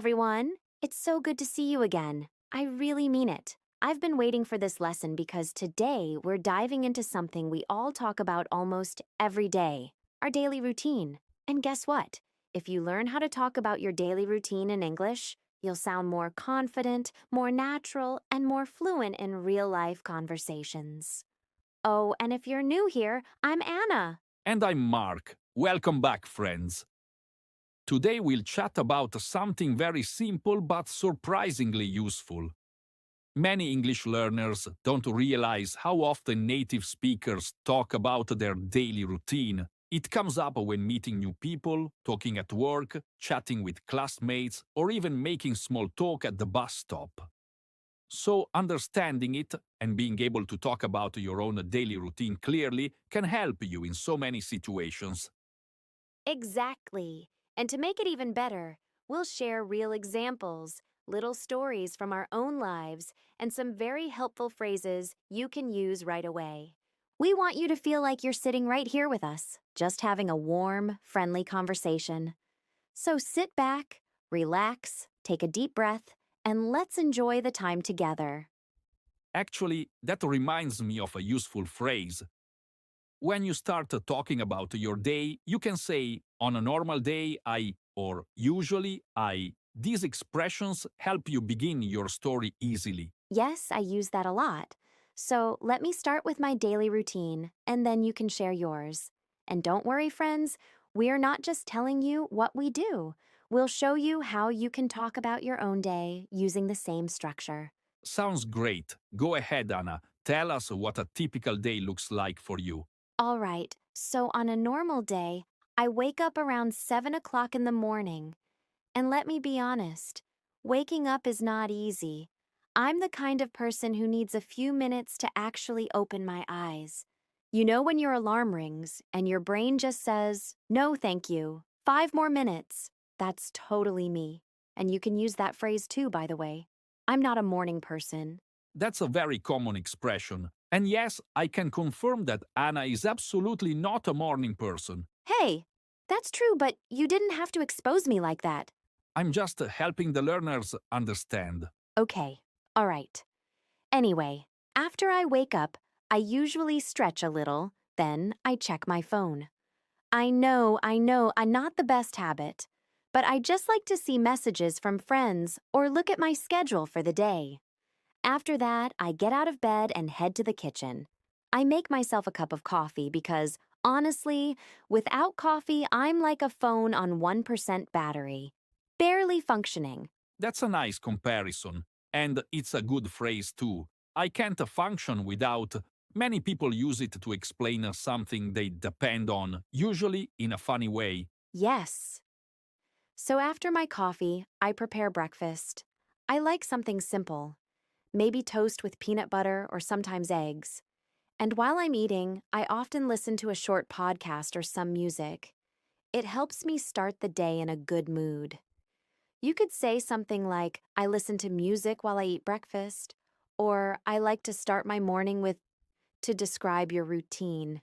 everyone! It's so good to see you again. I really mean it. I've been waiting for this lesson because today we're diving into something we all talk about almost every day, our daily routine. And guess what? If you learn how to talk about your daily routine in English, you'll sound more confident, more natural, and more fluent in real-life conversations. Oh, and if you're new here, I'm Anna. And I'm Mark. Welcome back, friends. Today we'll chat about something very simple but surprisingly useful. Many English learners don't realize how often native speakers talk about their daily routine. It comes up when meeting new people, talking at work, chatting with classmates, or even making small talk at the bus stop. So, understanding it and being able to talk about your own daily routine clearly can help you in so many situations. Exactly. And to make it even better, we'll share real examples, little stories from our own lives, and some very helpful phrases you can use right away. We want you to feel like you're sitting right here with us, just having a warm, friendly conversation. So sit back, relax, take a deep breath, and let's enjoy the time together. Actually, that reminds me of a useful phrase. When you start talking about your day, you can say, on a normal day, I, or usually, I. These expressions help you begin your story easily. Yes, I use that a lot. So let me start with my daily routine, and then you can share yours. And don't worry, friends, we're not just telling you what we do. We'll show you how you can talk about your own day using the same structure. Sounds great. Go ahead, Anna. Tell us what a typical day looks like for you. All right, so on a normal day, I wake up around 7 o'clock in the morning. And let me be honest, waking up is not easy. I'm the kind of person who needs a few minutes to actually open my eyes. You know when your alarm rings and your brain just says, "No, thank you. 5 more minutes." That's totally me. And you can use that phrase too, by the way. I'm not a morning person. That's a very common expression. And yes, I can confirm that Anna is absolutely not a morning person. Hey, that's true, but you didn't have to expose me like that. I'm just helping the learners understand. Okay, all right. Anyway, after I wake up, I usually stretch a little, then I check my phone. I know, I'm not the best habit, but I just like to see messages from friends or look at my schedule for the day. After that, I get out of bed and head to the kitchen. I make myself a cup of coffee because, honestly, without coffee, I'm like a phone on 1% battery, barely functioning. That's a nice comparison. And it's a good phrase too. I can't function without. Many people use it to explain something they depend on, usually in a funny way. Yes. So after my coffee, I prepare breakfast. I like something simple, maybe toast with peanut butter or sometimes eggs. And while I'm eating, I often listen to a short podcast or some music. It helps me start the day in a good mood. You could say something like, I listen to music while I eat breakfast, or I like to start my morning with, to describe your routine.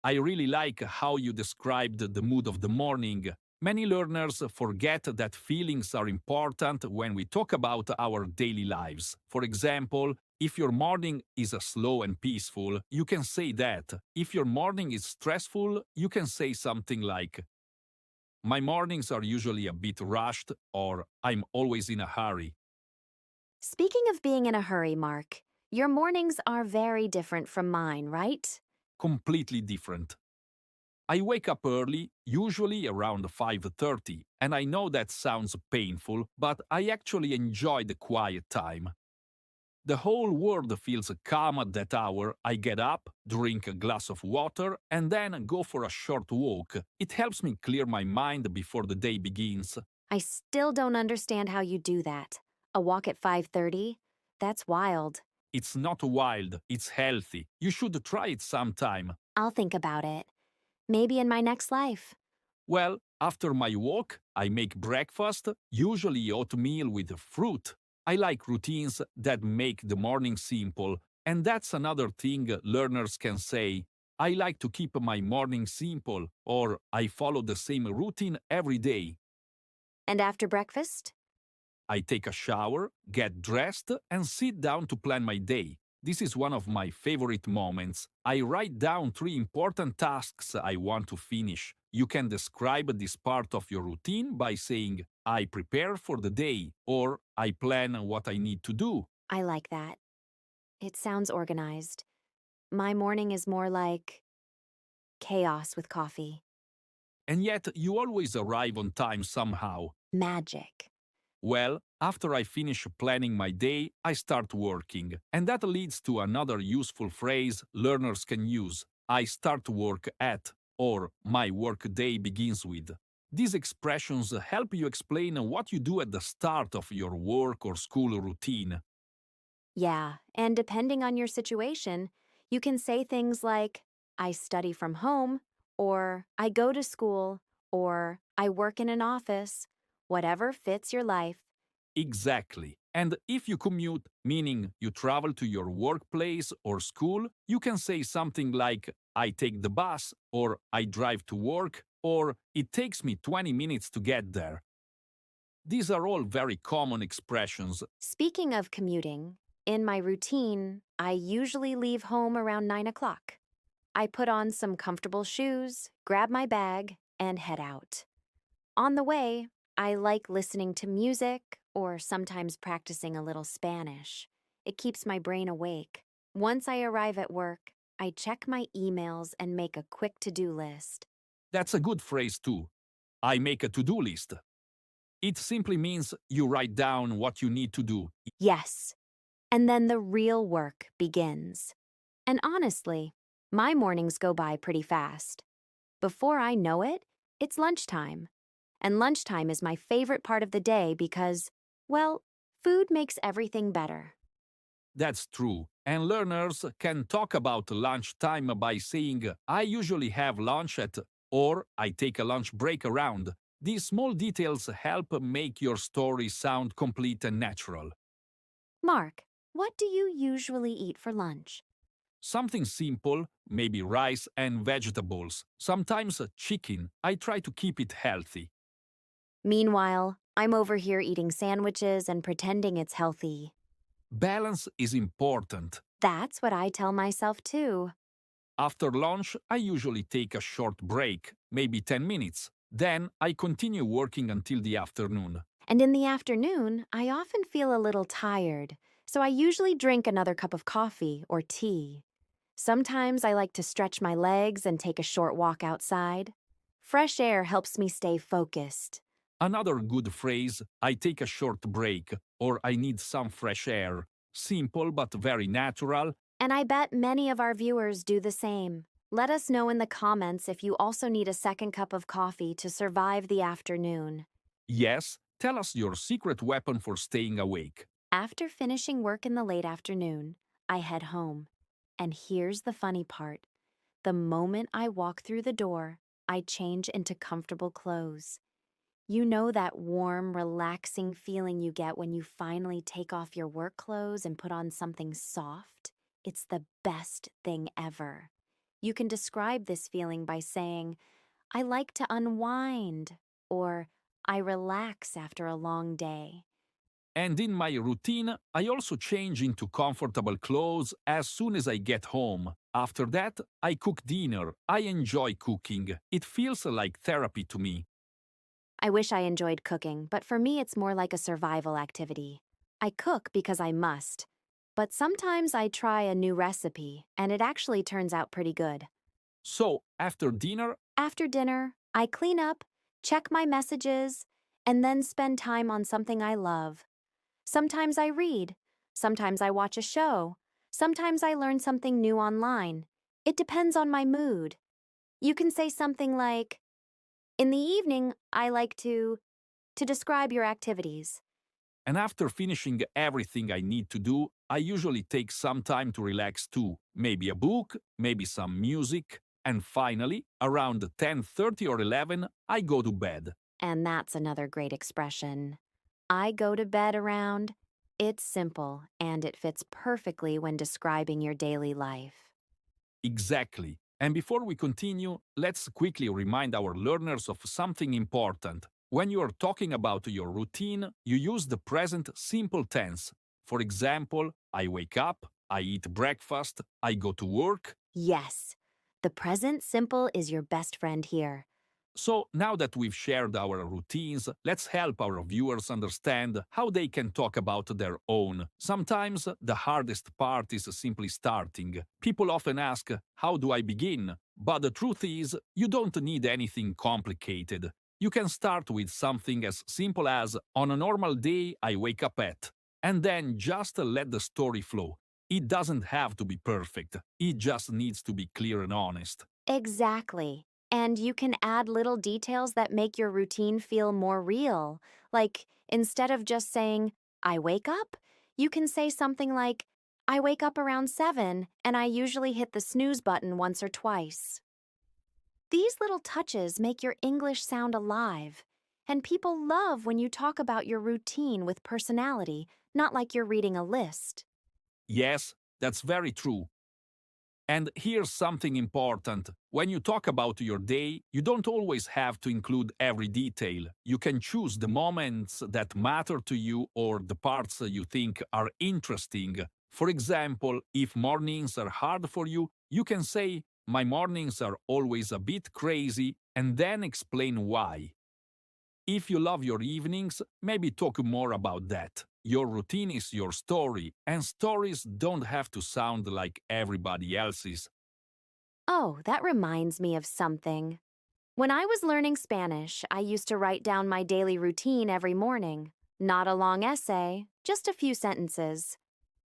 I really like how you described the mood of the morning. Many learners forget that feelings are important when we talk about our daily lives. For example, if your morning is slow and peaceful, you can say that. If your morning is stressful, you can say something like, my mornings are usually a bit rushed, or I'm always in a hurry. Speaking of being in a hurry, Mark, your mornings are very different from mine, right? Completely different. I wake up early, usually around 5:30, and I know that sounds painful, but I actually enjoy the quiet time. The whole world feels calm at that hour. I get up, drink a glass of water, and then go for a short walk. It helps me clear my mind before the day begins. I still don't understand how you do that. A walk at 5:30? That's wild. It's not wild, it's healthy. You should try it sometime. I'll think about it. Maybe in my next life. Well, after my walk, I make breakfast, usually oatmeal with fruit. I like routines that make the morning simple, and that's another thing learners can say. I like to keep my morning simple, or I follow the same routine every day. And after breakfast? I take a shower, get dressed, and sit down to plan my day. This is one of my favorite moments. I write down three important tasks I want to finish. You can describe this part of your routine by saying, I prepare for the day, or I plan what I need to do. I like that. It sounds organized. My morning is more like chaos with coffee. And yet, you always arrive on time somehow. Magic. Well, after I finish planning my day, I start working. And that leads to another useful phrase learners can use: I start work at, or my work day begins with. These expressions help you explain what you do at the start of your work or school routine. Yeah, and depending on your situation, you can say things like, I study from home, or I go to school, or I work in an office, whatever fits your life. Exactly. And if you commute, meaning you travel to your workplace or school, you can say something like, I take the bus, or I drive to work, or it takes me 20 minutes to get there. These are all very common expressions. Speaking of commuting, in my routine, I usually leave home around 9 o'clock. I put on some comfortable shoes, grab my bag, and head out. On the way, I like listening to music or sometimes practicing a little Spanish. It keeps my brain awake. Once I arrive at work, I check my emails and make a quick to-do list. That's a good phrase too. I make a to-do list. It simply means you write down what you need to do. Yes, and then the real work begins. And honestly, my mornings go by pretty fast. Before I know it, it's lunchtime. And lunchtime is my favorite part of the day because, well, food makes everything better. That's true. And learners can talk about lunchtime by saying, I usually have lunch at, or I take a lunch break around. These small details help make your story sound complete and natural. Mark, what do you usually eat for lunch? Something simple, maybe rice and vegetables, sometimes chicken. I try to keep it healthy. Meanwhile, I'm over here eating sandwiches and pretending it's healthy. Balance is important. That's what I tell myself too. After lunch, I usually take a short break, maybe 10 minutes. Then I continue working until the afternoon. And in the afternoon, I often feel a little tired, so I usually drink another cup of coffee or tea. Sometimes I like to stretch my legs and take a short walk outside. Fresh air helps me stay focused. Another good phrase, I take a short break, or I need some fresh air. Simple but very natural. And I bet many of our viewers do the same. Let us know in the comments if you also need a second cup of coffee to survive the afternoon. Yes, tell us your secret weapon for staying awake. After finishing work in the late afternoon, I head home. And here's the funny part. The moment I walk through the door, I change into comfortable clothes. You know that warm, relaxing feeling you get when you finally take off your work clothes and put on something soft? It's the best thing ever. You can describe this feeling by saying, I like to unwind, or I relax after a long day. And in my routine, I also change into comfortable clothes as soon as I get home. After that, I cook dinner. I enjoy cooking. It feels like therapy to me. I wish I enjoyed cooking, but for me it's more like a survival activity. I cook because I must, but sometimes I try a new recipe, and it actually turns out pretty good. So, after dinner, After dinner, I clean up, check my messages, and then spend time on something I love. Sometimes I read, sometimes I watch a show, sometimes I learn something new online. It depends on my mood. You can say something like, in the evening, I like to describe your activities. and after finishing everything I need to do, I usually take some time to relax too. Maybe a book, maybe some music, and finally, around 10:30 or 11, I go to bed. And that's another great expression. I go to bed around. It's simple, and it fits perfectly when describing your daily life. Exactly. And before we continue, let's quickly remind our learners of something important. When you are talking about your routine, you use the present simple tense. For example, I wake up, I eat breakfast, I go to work. Yes, the present simple is your best friend here. So now that we've shared our routines, let's help our viewers understand how they can talk about their own. Sometimes the hardest part is simply starting. People often ask, how do I begin? But the truth is, you don't need anything complicated. You can start with something as simple as, on a normal day, I wake up at, and then just let the story flow. It doesn't have to be perfect, it just needs to be clear and honest. Exactly. And you can add little details that make your routine feel more real. Like, instead of just saying, I wake up, you can say something like, I wake up around 7 and I usually hit the snooze button once or twice. These little touches make your English sound alive. And people love when you talk about your routine with personality, not like you're reading a list. Yes, that's very true. And here's something important. When you talk about your day, you don't always have to include every detail. You can choose the moments that matter to you or the parts you think are interesting. For example, if mornings are hard for you, you can say, my mornings are always a bit crazy, and then explain why. If you love your evenings, maybe talk more about that. Your routine is your story, and stories don't have to sound like everybody else's. Oh, that reminds me of something. When I was learning Spanish, I used to write down my daily routine every morning. Not a long essay, just a few sentences.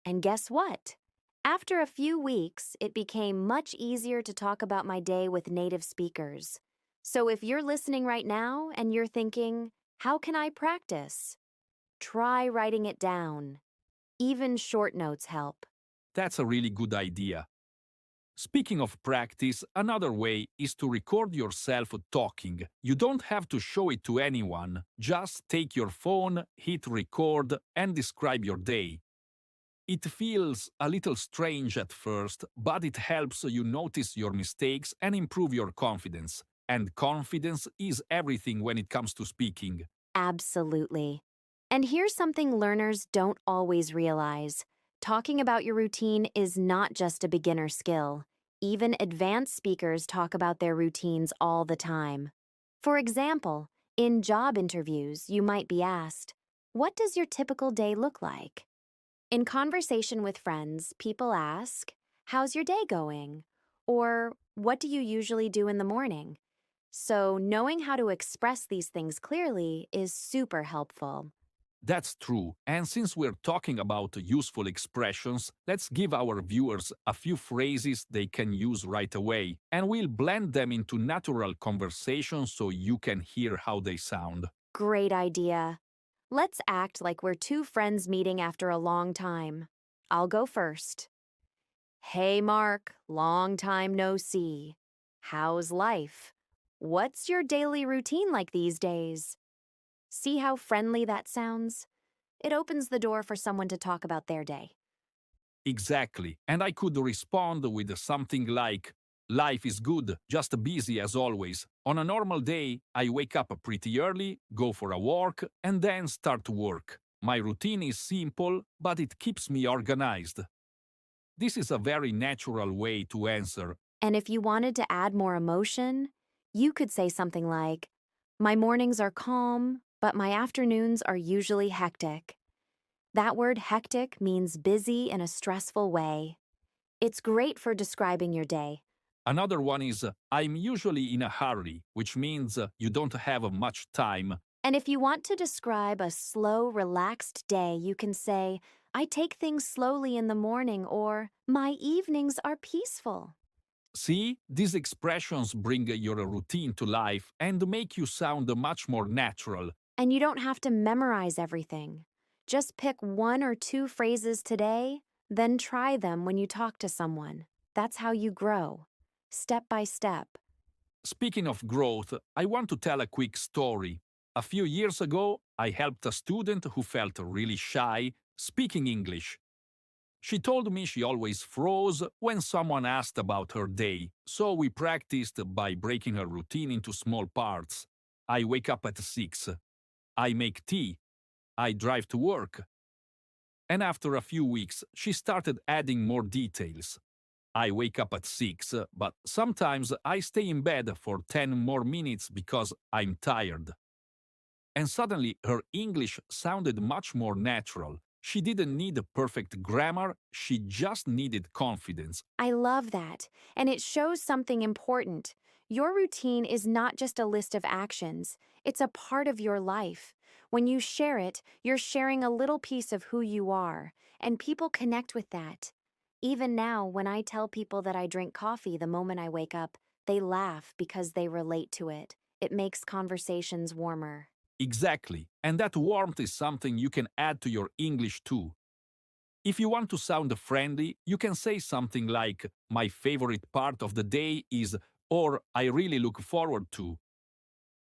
And guess what? After a few weeks, it became much easier to talk about my day with native speakers. So if you're listening right now and you're thinking, how can I practice? Try writing it down. Even short notes help. That's a really good idea. Speaking of practice, another way is to record yourself talking. You don't have to show it to anyone. Just take your phone, hit record, and describe your day. It feels a little strange at first, but it helps you notice your mistakes and improve your confidence. And confidence is everything when it comes to speaking. Absolutely. And here's something learners don't always realize. Talking about your routine is not just a beginner skill. Even advanced speakers talk about their routines all the time. For example, in job interviews, you might be asked, what does your typical day look like? In conversation with friends, people ask, how's your day going? Or, what do you usually do in the morning? So, knowing how to express these things clearly is super helpful. That's true, and since we're talking about useful expressions, let's give our viewers a few phrases they can use right away, and we'll blend them into natural conversation so you can hear how they sound. Great idea. Let's act like we're two friends meeting after a long time. I'll go first. Hey, Mark, long time no see. How's life? What's your daily routine like these days? See how friendly that sounds? It opens the door for someone to talk about their day. Exactly, and I could respond with something like, life is good, just busy as always. On a normal day, I wake up pretty early, go for a walk, and then start work. My routine is simple, but it keeps me organized. This is a very natural way to answer. And if you wanted to add more emotion, you could say something like, my mornings are calm, but my afternoons are usually hectic. That word hectic means busy in a stressful way. It's great for describing your day. Another one is, I'm usually in a hurry, which means you don't have much time. And if you want to describe a slow, relaxed day, you can say, I take things slowly in the morning, or my evenings are peaceful. See, these expressions bring your routine to life and make you sound much more natural. And you don't have to memorize everything. Just pick one or two phrases today, then try them when you talk to someone. That's how you grow, step by step. Speaking of growth, I want to tell a quick story. A few years ago, I helped a student who felt really shy speaking English. She told me she always froze when someone asked about her day, so we practiced by breaking her routine into small parts. I wake up at 6. I make tea. I drive to work. And after a few weeks, she started adding more details. I wake up at 6, but sometimes I stay in bed for 10 more minutes because I'm tired. And suddenly her English sounded much more natural. She didn't need perfect grammar, she just needed confidence. I love that, and it shows something important. Your routine is not just a list of actions, it's a part of your life. When you share it, you're sharing a little piece of who you are, and people connect with that. Even now, when I tell people that I drink coffee the moment I wake up, they laugh because they relate to it. It makes conversations warmer. Exactly, and that warmth is something you can add to your English too. If you want to sound friendly, you can say something like, my favorite part of the day is, or I really look forward to.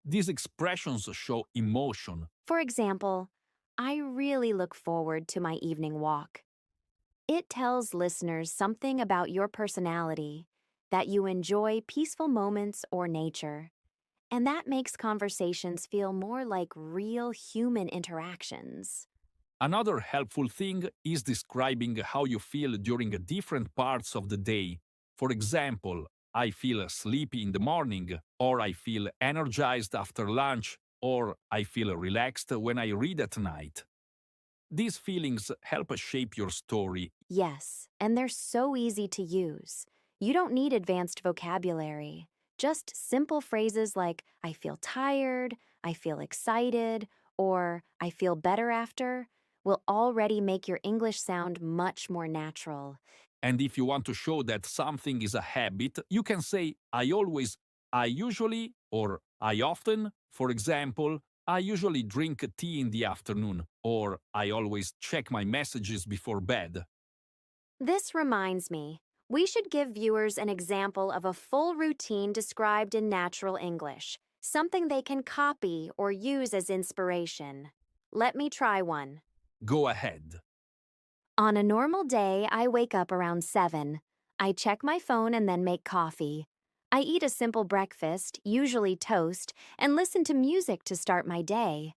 These expressions show emotion. For example, I really look forward to my evening walk. It tells listeners something about your personality, that you enjoy peaceful moments or nature, and that makes conversations feel more like real human interactions. Another helpful thing is describing how you feel during different parts of the day. For example, I feel sleepy in the morning, or I feel energized after lunch, or I feel relaxed when I read at night. These feelings help shape your story. Yes, and they're so easy to use. You don't need advanced vocabulary. Just simple phrases like, I feel tired, I feel excited, or I feel better after, will already make your English sound much more natural. And if you want to show that something is a habit, you can say, I always, I usually, or I often. For example, I usually drink tea in the afternoon, or I always check my messages before bed. This reminds me, we should give viewers an example of a full routine described in natural English, something they can copy or use as inspiration. Let me try one. Go ahead. On a normal day, I wake up around 7. I check my phone and then make coffee. I eat a simple breakfast, usually toast, and listen to music to start my day.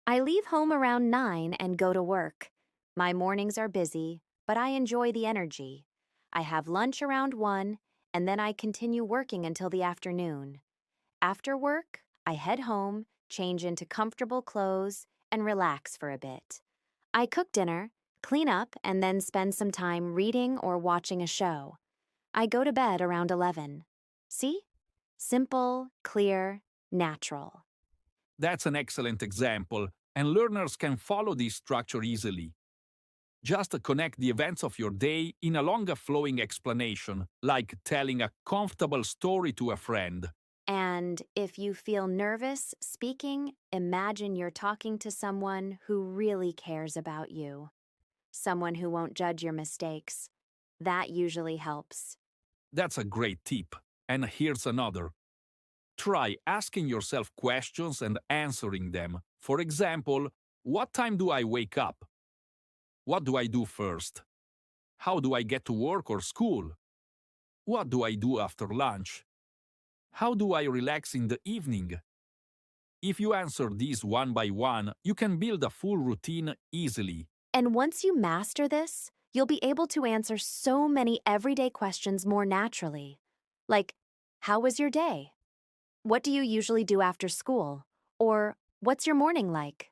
I leave home around 9 and go to work. My mornings are busy, but I enjoy the energy. I have lunch around 1, and then I continue working until the afternoon. After work, I head home, change into comfortable clothes, and relax for a bit. I cook dinner, clean up, and then spend some time reading or watching a show. I go to bed around 11. See? Simple, clear, natural. That's an excellent example, and learners can follow this structure easily. Just connect the events of your day in a longer flowing explanation, like telling a comfortable story to a friend. And if you feel nervous speaking, imagine you're talking to someone who really cares about you. Someone who won't judge your mistakes. That usually helps. That's a great tip. And here's another. Try asking yourself questions and answering them. For example, what time do I wake up? What do I do first? How do I get to work or school? What do I do after lunch? How do I relax in the evening? If you answer these one by one, you can build a full routine easily. And once you master this, you'll be able to answer so many everyday questions more naturally. Like, how was your day? What do you usually do after school? Or, what's your morning like?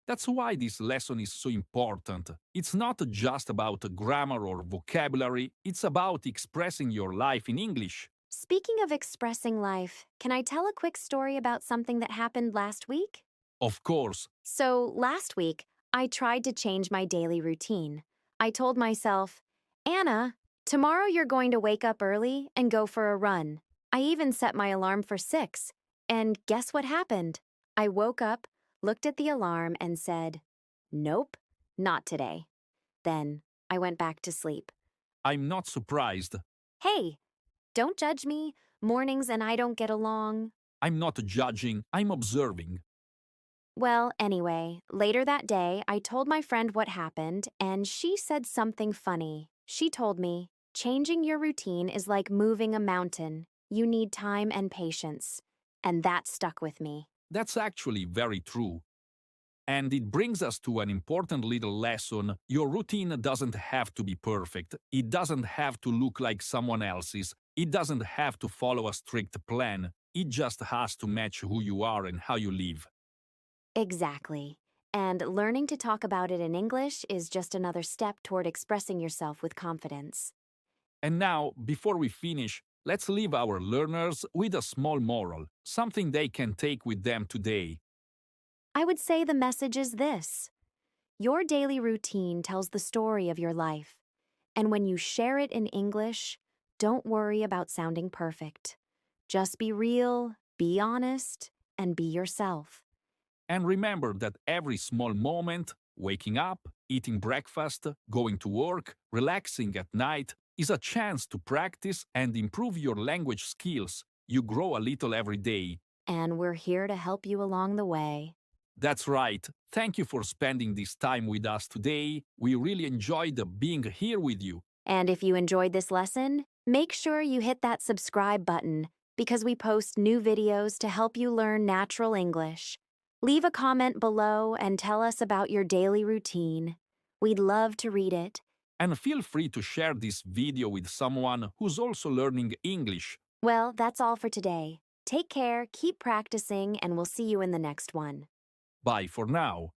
That's why this lesson is so important. It's not just about grammar or vocabulary, it's about expressing your life in English. Speaking of expressing life, can I tell a quick story about something that happened last week? Of course, So, last week, I tried to change my daily routine. I told myself, Anna, tomorrow you're going to wake up early and go for a run. I even set my alarm for 6. And guess what happened? I woke up, looked at the alarm, and said, Nope, not today. Then I went back to sleep. I'm not surprised. Hey, don't judge me. Mornings and I don't get along. I'm not judging, I'm observing. Well, anyway, later that day, I told my friend what happened, and she said something funny. She told me, changing your routine is like moving a mountain. You need time and patience. And that stuck with me. That's actually very true. And it brings us to an important little lesson. Your routine doesn't have to be perfect. It doesn't have to look like someone else's. It doesn't have to follow a strict plan. It just has to match who you are and how you live. Exactly. And learning to talk about it in English is just another step toward expressing yourself with confidence. And now, before we finish, let's leave our learners with a small moral, something they can take with them today. I would say the message is this: your daily routine tells the story of your life. And when you share it in English, don't worry about sounding perfect. Just be real, be honest, and be yourself. And remember that every small moment, waking up, eating breakfast, going to work, relaxing at night, is a chance to practice and improve your language skills. You grow a little every day. And we're here to help you along the way. That's right. Thank you for spending this time with us today. We really enjoyed being here with you. And if you enjoyed this lesson, make sure you hit that subscribe button because we post new videos to help you learn natural English. Leave a comment below and tell us about your daily routine. We'd love to read it. And feel free to share this video with someone who's also learning English. Well, that's all for today. Take care, keep practicing, and we'll see you in the next one. Bye for now.